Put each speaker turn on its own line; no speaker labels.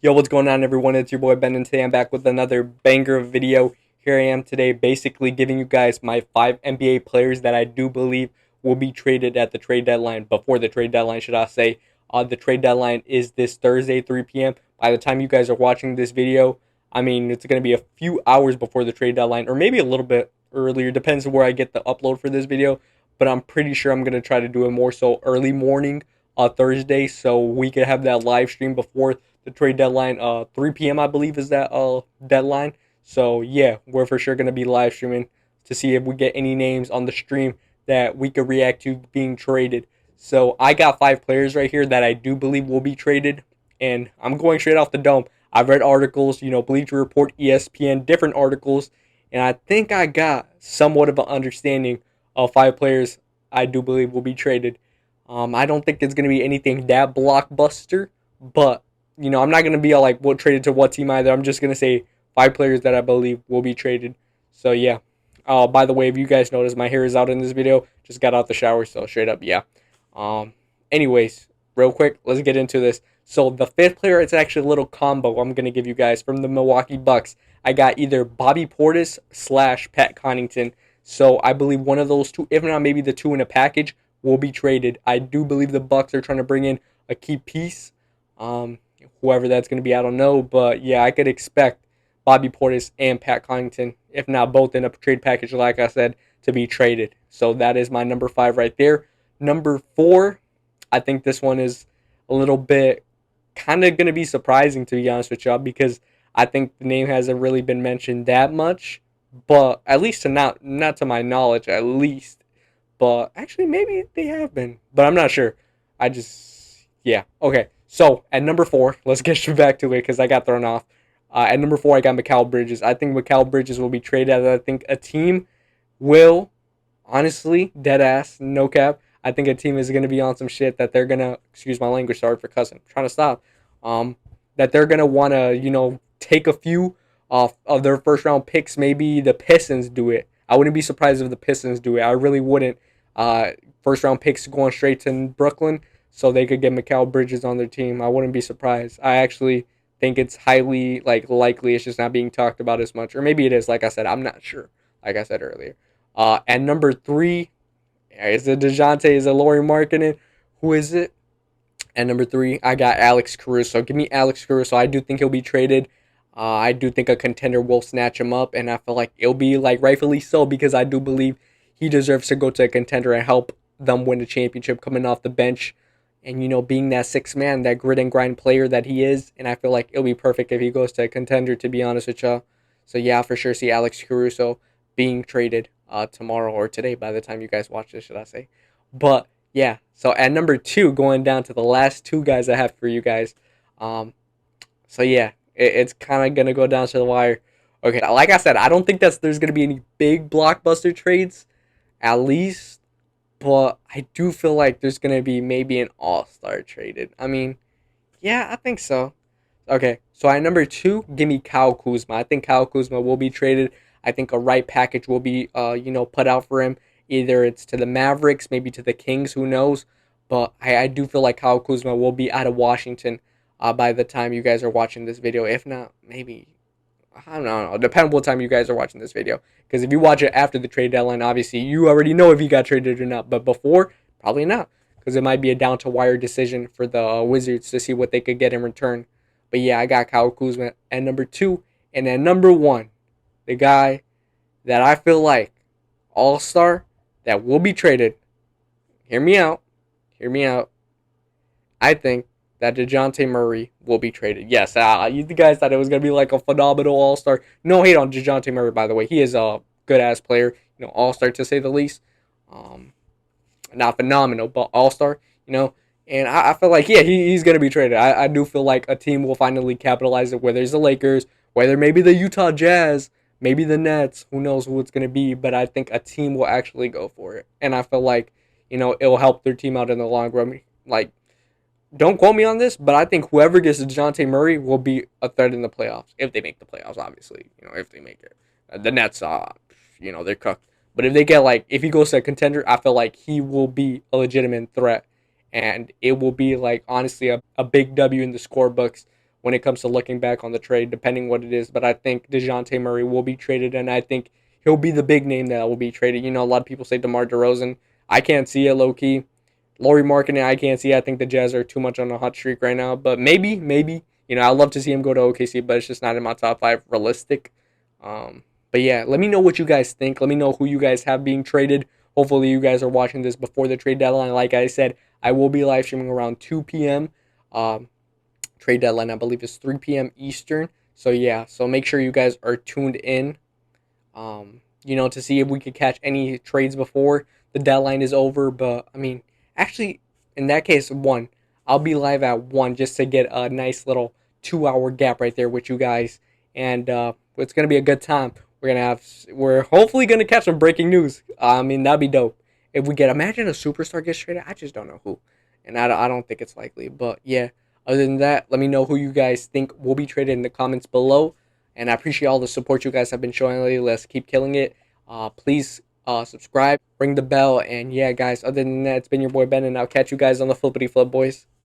Yo, what's going on, everyone? It's your boy Ben, and today I'm back with another banger video. Here I am today, basically giving you guys my 5 NBA players that I do believe will be traded at the trade deadline, before the trade deadline, should I say. The trade deadline is this Thursday, 3 p.m. By the time you guys are watching this video, I mean, it's going to be a few hours before the trade deadline, or maybe a little bit earlier, depends on where I get the upload for this video, but I'm pretty sure I'm going to try to do it more so early morning, Thursday, so we could have that live stream before the trade deadline. 3 p.m. I believe is that deadline. So yeah, we're for sure gonna be live streaming to see if we get any names on the stream that we could react to being traded. So I got 5 players right here that I do believe will be traded, and I'm going straight off the dome. I've read articles, Bleacher Report, ESPN, different articles, and I think I got somewhat of an understanding of 5 players I do believe will be traded. I don't think it's going to be anything that blockbuster, but I'm not going to be all like, what traded to what team either. I'm just going to say 5 players that I believe will be traded. So, yeah. By the way, if you guys notice, my hair is out in this video. Just got out the shower, so straight up, yeah. Um, Anyways, real quick, let's get into this. So, the 5th player, it's actually a little combo I'm going to give you guys from the Milwaukee Bucks. I got either Bobby Portis / Pat Connaughton. So, I believe one of those two, if not maybe the two in a package, will be traded. I do believe the Bucks are trying to bring in a key piece. Whoever that's going to be, I don't know. But yeah, I could expect Bobby Portis and Pat Connaughton, if not both in a trade package, like I said, to be traded. So that is my number 5 right there. Number 4, I think this one is a little bit kind of going to be surprising, to be honest with y'all, because I think the name hasn't really been mentioned that much. But at least to not to my knowledge, at least. But actually, maybe they have been, but I'm not sure. Yeah, okay. So at number 4, let's get back to it because I got thrown off. At number 4, I got Mikal Bridges. I think Mikal Bridges will be traded. I think a team will, honestly, dead ass, no cap. I think a team is going to be on some shit that they're going to, excuse my language, sorry for cussing, I'm trying to stop. That they're going to want to, take a few off of their first round picks. Maybe the Pistons do it. I wouldn't be surprised if the Pistons do it. I really wouldn't. First round picks going straight to Brooklyn so they could get Mikal Bridges on their team. I wouldn't be surprised. I actually think it's highly likely. It's just not being talked about as much, or maybe it is. Like I said, I'm not sure. Like I said earlier. And number 3, is it Dejounte? Is it Lauri Markkanen? Who is it? And number 3, I got Alex Caruso. Give me Alex Caruso. I do think he'll be traded. I do think a contender will snatch him up, and I feel like it'll be rightfully so, because I do believe he deserves to go to a contender and help them win a championship coming off the bench. And, being that 6th man, that grit and grind player that he is. And I feel like it'll be perfect if he goes to a contender, to be honest with y'all. So, yeah, for sure see Alex Caruso being traded tomorrow, or today by the time you guys watch this, should I say. But, yeah. So, at number 2, going down to the last 2 guys I have for you guys. So, yeah, it's kind of going to go down to the wire. Okay, like I said, I don't think there's going to be any big blockbuster trades, at least. But I do feel like there's going to be maybe an all-star traded. I mean, yeah, I think so. Okay, so at number 2, give me Kyle Kuzma. I think Kyle Kuzma will be traded. I think a right package will be, put out for him. Either it's to the Mavericks, maybe to the Kings, who knows. But I do feel like Kyle Kuzma will be out of Washington by the time you guys are watching this video. If not, maybe, I don't know. Depends what time you guys are watching this video. Because if you watch it after the trade deadline, obviously you already know if he got traded or not. But before, probably not. Because it might be a down-to-wire decision for the Wizards to see what they could get in return. But yeah, I got Kyle Kuzma at number 2. And at number 1, the guy that I feel like all-star that will be traded. Hear me out. Hear me out. I think that Dejounte Murray will be traded. Yes, you guys thought it was going to be like a phenomenal all-star. No hate on Dejounte Murray, by the way. He is a good-ass player. All-star to say the least. Not phenomenal, but all-star, And I feel like, yeah, he's going to be traded. I do feel like a team will finally capitalize it, whether it's the Lakers, whether maybe the Utah Jazz, maybe the Nets. Who knows who it's going to be, but I think a team will actually go for it. And I feel like, it'll help their team out in the long run. Don't quote me on this, but I think whoever gets Dejounte Murray will be a threat in the playoffs. If they make the playoffs, obviously. If they make it. The Nets, they're cooked. But if they get, if he goes to a contender, I feel like he will be a legitimate threat. And it will be, honestly, a big W in the scorebooks when it comes to looking back on the trade, depending what it is. But I think Dejounte Murray will be traded, and I think he'll be the big name that will be traded. You know, a lot of people say DeMar DeRozan. I can't see it low key. Lauri Markkanen, I can't see. I think the Jazz are too much on a hot streak right now. But maybe. You know, I'd love to see him go to OKC, but it's just not in my top 5 realistic. But yeah, let me know what you guys think. Let me know who you guys have being traded. Hopefully, you guys are watching this before the trade deadline. Like I said, I will be live streaming around 2 p.m. Trade deadline, I believe, is 3 p.m. Eastern. So yeah, so make sure you guys are tuned in. You know, to see if we could catch any trades before the deadline is over. But I mean, actually, in that case, I'll be live at 1 just to get a nice little 2-hour gap right there with you guys, and it's gonna be a good time. We're hopefully gonna catch some breaking news. I mean, that'd be dope if we get. Imagine a superstar gets traded. I just don't know who, and I don't think it's likely. But yeah, other than that, let me know who you guys think will be traded in the comments below. And I appreciate all the support you guys have been showing lately. Let's keep killing it. Please subscribe, ring the bell, and yeah, guys. Other than that, it's been your boy Ben, and I'll catch you guys on the flippity flip, boys.